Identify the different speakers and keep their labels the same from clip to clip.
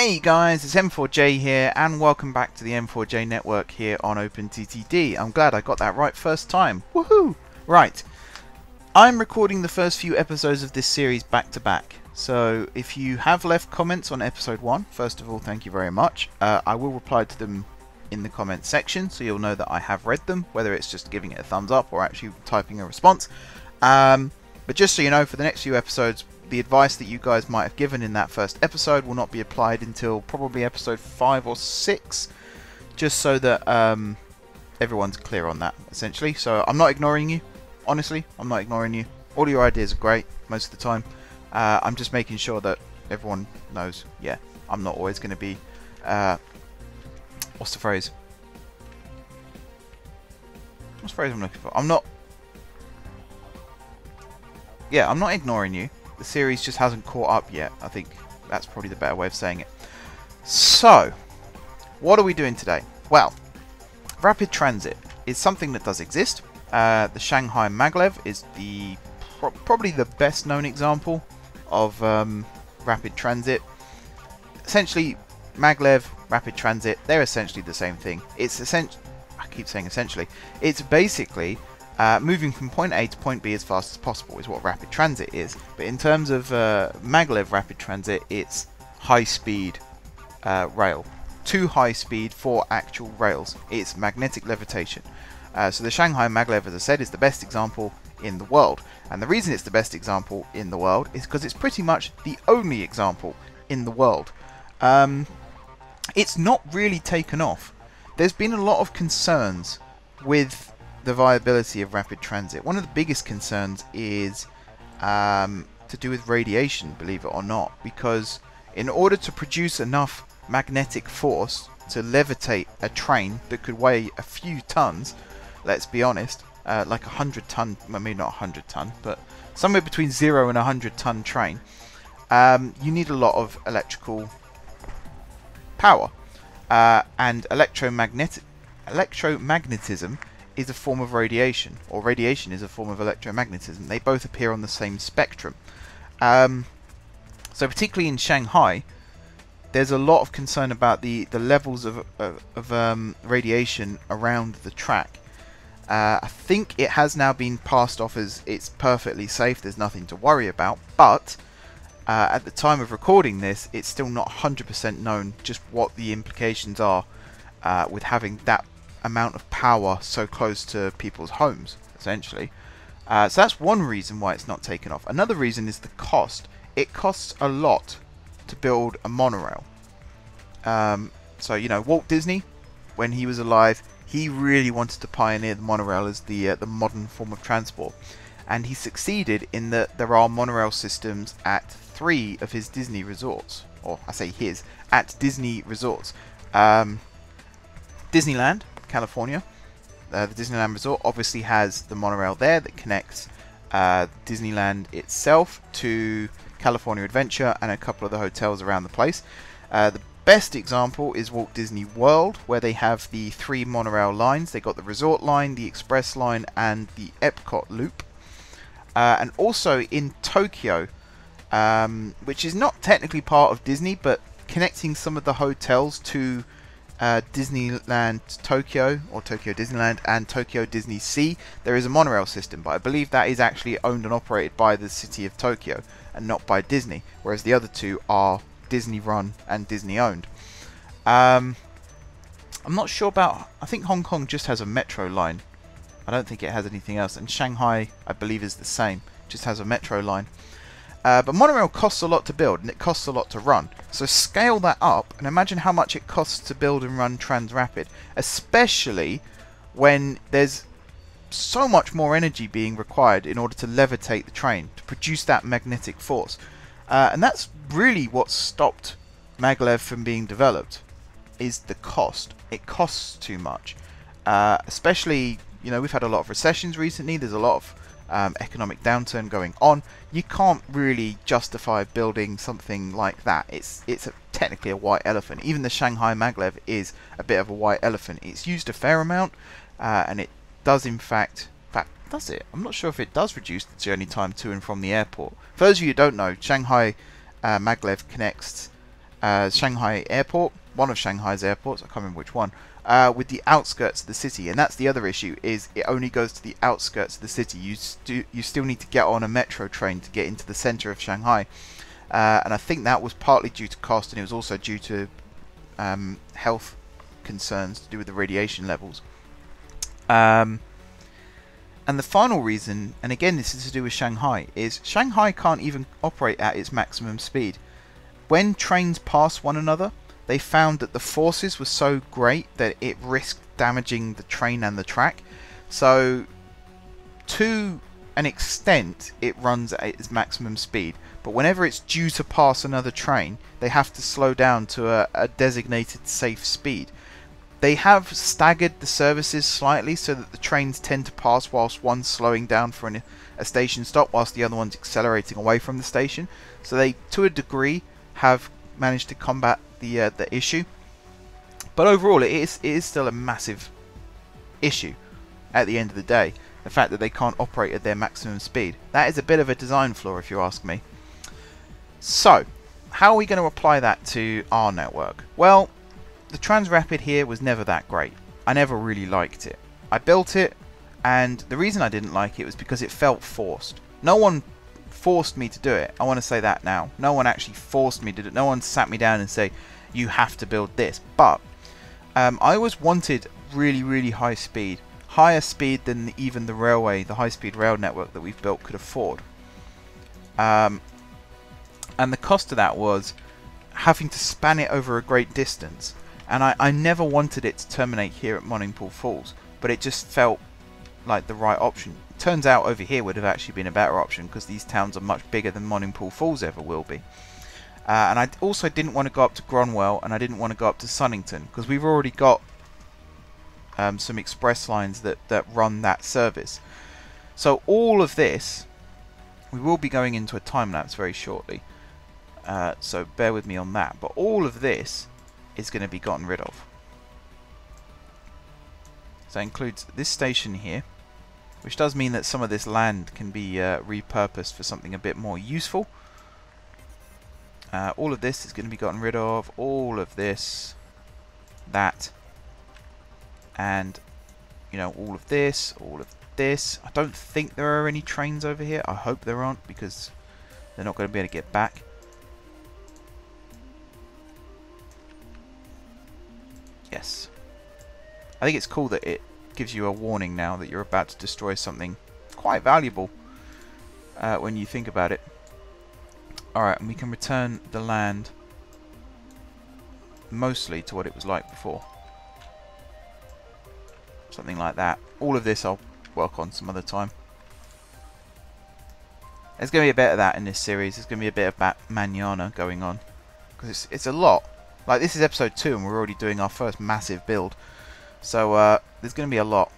Speaker 1: Hey guys, it's M4J here and welcome back to the M4J network here on OpenTTD. I'm glad I got that right first time. Woohoo! Right, I'm recording the first few episodes of this series back to back. So if you have left comments on episode 1, first of all, thank you very much. I will reply to them in the comments section so you'll know that I have read them, whether it's just giving it a thumbs up or actually typing a response. But just so you know, for the next few episodes, the advice that you guys might have given in that first episode will not be applied until probably episode 5 or 6, just so that everyone's clear on that, essentially. So I'm not ignoring you, honestly, I'm not ignoring you. All your ideas are great, most of the time. I'm just making sure that everyone knows, yeah, I'm not always going to be, what's the phrase? What's the phrase I'm looking for? I'm not ignoring you. The series just hasn't caught up yet. I think that's probably the better way of saying it. So, what are we doing today? Well, rapid transit is something that does exist. The Shanghai Maglev is probably the best known example of rapid transit. Essentially, Maglev, rapid transit, they're essentially the same thing. I keep saying essentially. It's basically moving from point A to point B as fast as possible is what rapid transit is. But in terms of Maglev rapid transit, it's high-speed rail. Too high-speed for actual rails. It's magnetic levitation. So the Shanghai Maglev, as I said, is the best example in the world. And the reason it's the best example in the world is because it's pretty much the only example in the world. It's not really taken off. There's been a lot of concerns with the viability of rapid transit. One of the biggest concerns is to do with radiation, believe it or not, because in order to produce enough magnetic force to levitate a train that could weigh a few tons, let's be honest, like 100 ton, well, maybe not 100 ton, but somewhere between 0 and 100 ton train, you need a lot of electrical power, and electromagnetism is a form of radiation, or radiation is a form of electromagnetism. They both appear on the same spectrum. So particularly in Shanghai, there's a lot of concern about the levels of radiation around the track. I think it has now been passed off as it's perfectly safe, there's nothing to worry about, but at the time of recording this, it's still not 100% known just what the implications are with having that amount of power so close to people's homes, essentially. So that's one reason why it's not taken off. Another reason is the cost. It costs a lot to build a monorail. So, you know, Walt Disney, when he was alive, he really wanted to pioneer the monorail as the modern form of transport. And he succeeded in that there are monorail systems at 3 of his Disney resorts. Or, I say his, at Disney resorts. Disneyland, California, the Disneyland Resort obviously has the monorail there that connects Disneyland itself to California Adventure and a couple of the hotels around the place. The best example is Walt Disney World, where they have the 3 monorail lines. They got the Resort Line, the Express Line, and the Epcot Loop. And also in Tokyo, which is not technically part of Disney, but connecting some of the hotels to Disneyland Tokyo, or Tokyo Disneyland, and Tokyo Disney Sea, there is a monorail system, but I believe that is actually owned and operated by the city of Tokyo and not by Disney, whereas the other 2 are Disney run and Disney owned. I'm not sure about, I think Hong Kong just has a metro line. I don't think it has anything else, and Shanghai, I believe, is the same, just has a metro line. But monorail costs a lot to build and it costs a lot to run. So scale that up and imagine how much it costs to build and run Transrapid, especially when there's so much more energy being required in order to levitate the train, to produce that magnetic force. And that's really what stopped Maglev from being developed, is the cost. It costs too much. Especially, you know, we've had a lot of recessions recently, there's a lot of economic downturn going on. You can't really justify building something like that. It's technically a white elephant. Even the Shanghai Maglev is a bit of a white elephant. It's used a fair amount, and it does in fact does it? I'm not sure if it does reduce the journey time to and from the airport. For those of you who don't know, Shanghai Maglev connects Shanghai airport, one of Shanghai's airports, I can't remember which one, with the outskirts of the city. And that's the other issue, is it only goes to the outskirts of the city. You still need to get on a metro train to get into the center of Shanghai. And I think that was partly due to cost, and it was also due to health concerns to do with the radiation levels. And the final reason, and again this is to do with Shanghai, is Shanghai can't even operate at its maximum speed. When trains pass one another, they found that the forces were so great that it risked damaging the train and the track. So to an extent it runs at its maximum speed, but whenever it's due to pass another train, they have to slow down to a designated safe speed. They have staggered the services slightly so that the trains tend to pass whilst one's slowing down for a station stop whilst the other one's accelerating away from the station. So they, to a degree, have managed to combat the issue. But overall, it is still a massive issue at the end of the day. The fact that they can't operate at their maximum speed. That is a bit of a design flaw, if you ask me. So, how are we going to apply that to our network? Well, the Transrapid here was never that great. I never really liked it. I built it, and the reason I didn't like it was because it felt forced. No one forced me to do it. I want to say that now. No one actually forced me to do it. No one sat me down and say, you have to build this. But I always wanted really, really high speed. Higher speed than even the railway, the high-speed rail network that we've built could afford. And the cost of that was having to span it over a great distance. And I never wanted it to terminate here at Moningpool Falls, but it just felt like the right option. Turns out over here would have actually been a better option, because these towns are much bigger than Moningpool Falls ever will be. And I also didn't want to go up to Gronwell, and I didn't want to go up to Sunnington, because we've already got some express lines that run that service. So all of this, we will be going into a time lapse very shortly, so bear with me on that, but all of this is going to be gotten rid of. So that includes this station here, which does mean that some of this land can be repurposed for something a bit more useful. All of this is going to be gotten rid of, all of this, that, and you know, all of this, all of this. I don't think there are any trains over here. I hope there aren't, because they're not going to be able to get back. Yes. I think it's cool that it gives you a warning now that you're about to destroy something quite valuable when you think about it. Alright, and we can return the land mostly to what it was like before. Something like that. All of this I'll work on some other time. There's going to be a bit of that in this series. There's going to be a bit of manana going on, because it's a lot. Like, this is episode 2 and we're already doing our first massive build. So there's going to be a lot.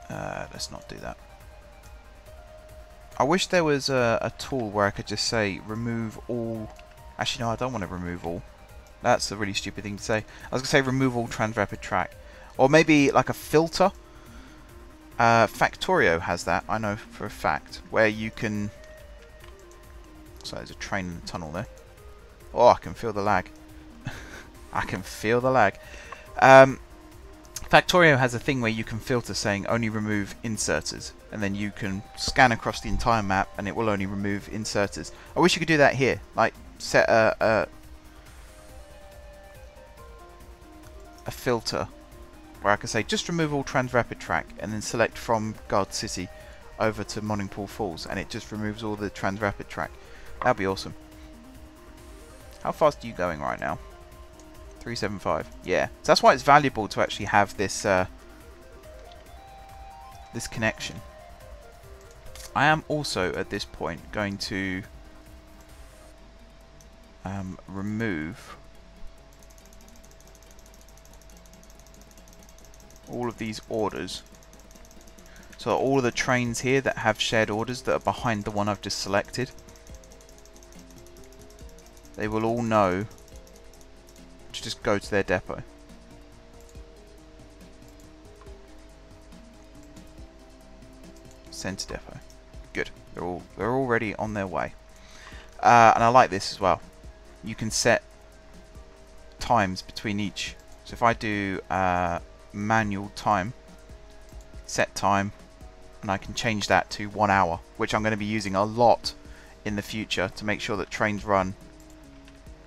Speaker 1: Let's not do that. I wish there was a tool where I could just say remove all. Actually, no, I don't want to remove all. That's a really stupid thing to say. I was going to say remove all Transrapid track. Or maybe like a filter. Factorio has that, I know for a fact, where you can... So there's a train in the tunnel there. Oh, I can feel the lag. I can feel the lag. Factorio has a thing where you can filter saying only remove inserters, and then you can scan across the entire map and it will only remove inserters. I wish you could do that here. Like, set a filter where I could say just remove all Transrapid track and then select from Guard City over to Moningpool Falls, and it just removes all the Transrapid track. That'd be awesome. How fast are you going right now? 375. Yeah. So that's why it's valuable to actually have this this connection. I am also at this point going to remove all of these orders. So all of the trains here that have shared orders that are behind the one I've just selected, they will all know to just go to their depot. Send to depot. Good. They're already on their way. And I like this as well. You can set times between each. So if I do manual time, set time, and I can change that to 1 hour, which I'm going to be using a lot in the future to make sure that trains run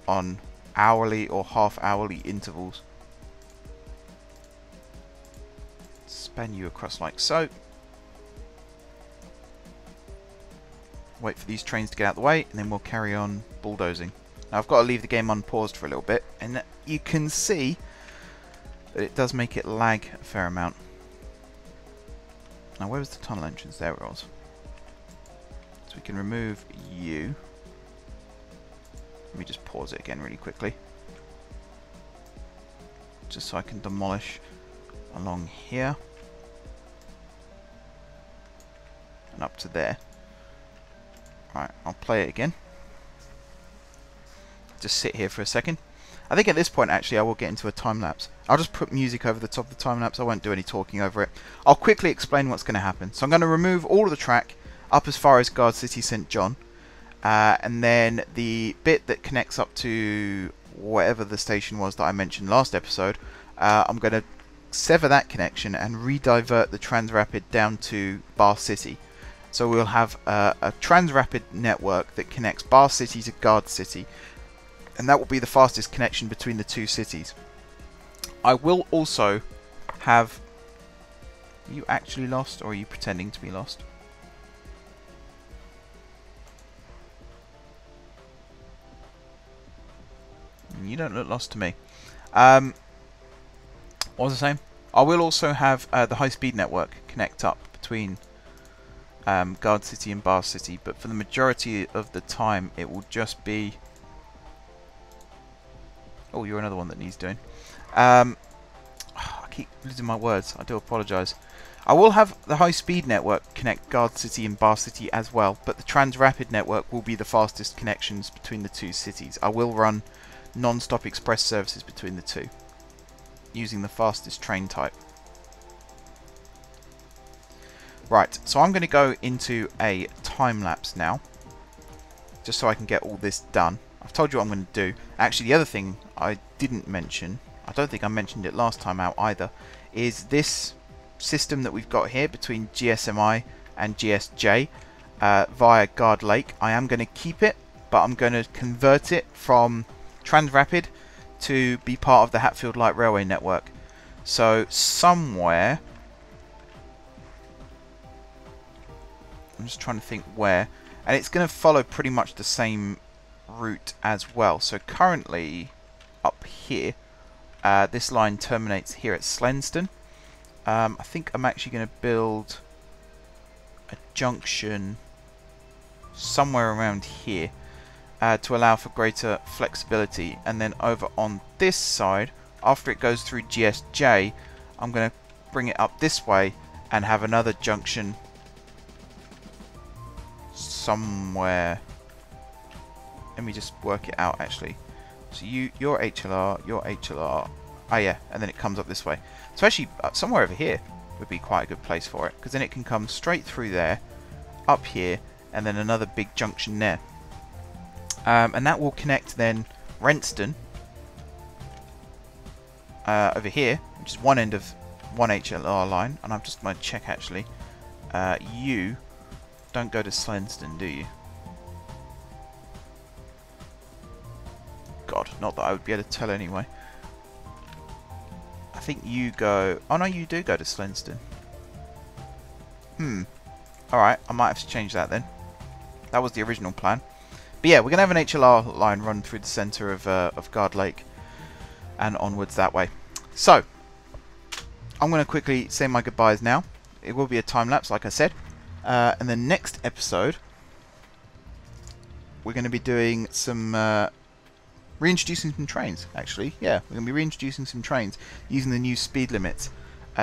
Speaker 1: on hourly or half-hourly intervals. Span you across like so. Wait for these trains to get out of the way, and then we'll carry on bulldozing. Now I've got to leave the game unpaused for a little bit, and you can see that it does make it lag a fair amount. Now where was the tunnel entrance? There it was. So we can remove you. Let me just pause it again really quickly. Just so I can demolish along here. And up to there. Right, I'll play it again. Just sit here for a second. I think at this point actually I will get into a time lapse. I'll just put music over the top of the time lapse. I won't do any talking over it. I'll quickly explain what's going to happen. So I'm going to remove all of the track up as far as Guard City St. John. And then the bit that connects up to whatever the station was that I mentioned last episode, I'm going to sever that connection and redivert the Transrapid down to Bar City. So we'll have a Transrapid network that connects Bar City to Guard City, and that will be the fastest connection between the two cities. I will also have... Are you actually lost, or are you pretending to be lost? You don't look lost to me. What was I saying? I will also have the high-speed network connect up between Guard City and Bar City, but for the majority of the time it will just be... Oh, you're another one that needs doing. I keep losing my words. I do apologise. I will have the high-speed network connect Guard City and Bar City as well, but the Transrapid network will be the fastest connections between the two cities. I will run non-stop express services between the two, using the fastest train type. Right, so I'm going to go into a time-lapse now, just so I can get all this done. I've told you what I'm going to do. Actually, the other thing I didn't mention, I don't think I mentioned it last time out either, is this system that we've got here between GSMI and GSJ via Guard Lake. I am going to keep it, but I'm going to convert it from Transrapid to be part of the Hatfield Light Railway network. So somewhere, I'm just trying to think where, and it's going to follow pretty much the same route as well. So currently up here, this line terminates here at Slenston. I think I'm actually going to build a junction somewhere around here to allow for greater flexibility, and then over on this side, after it goes through GSJ, I'm going to bring it up this way and have another junction somewhere. Let me just work it out actually. So your HLR, oh yeah, and then it comes up this way. So actually somewhere over here would be quite a good place for it, because then it can come straight through there, up here, and then another big junction there. And that will connect then Renston over here, which is one end of one HLR line, and I'm just going to check actually. You don't go to Slenston, do you? God, not that I would be able to tell anyway. I think you go... Oh no, you do go to Slenston. Alright, I might have to change that then. That was the original plan. But yeah, we're going to have an HLR line run through the centre of Guard Lake and onwards that way. So, I'm going to quickly say my goodbyes now. It will be a time lapse, like I said. And the next episode, we're going to be doing some... reintroducing some trains, actually. Yeah, we're going to be reintroducing some trains using the new speed limit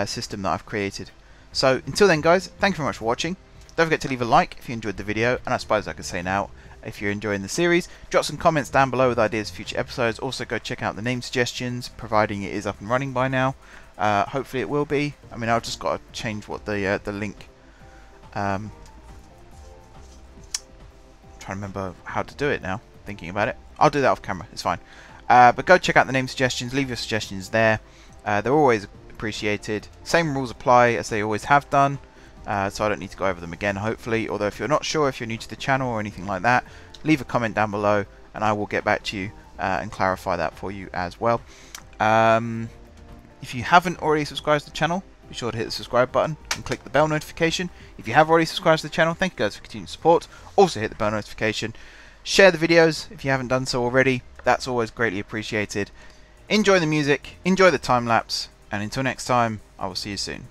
Speaker 1: system that I've created. So, until then, guys, thank you very much for watching. Don't forget to leave a like if you enjoyed the video, and I suppose I could say now, if you're enjoying the series, drop some comments down below with ideas for future episodes. Also, go check out the name suggestions, providing it is up and running by now. Hopefully it will be. I mean, I've just got to change what the link... trying trying to remember how to do it now, thinking about it. I'll do that off camera, it's fine. But go check out the name suggestions, leave your suggestions there. They're always appreciated. Same rules apply as they always have done, so I don't need to go over them again, hopefully. Although if you're not sure, if you're new to the channel or anything like that, leave a comment down below and I will get back to you and clarify that for you as well. If you haven't already subscribed to the channel, be sure to hit the subscribe button and click the bell notification. If you have already subscribed to the channel, thank you guys for continued support. Also hit the bell notification. Share the videos if you haven't done so already. That's always greatly appreciated. Enjoy the music, enjoy the time lapse, and until next time, I will see you soon.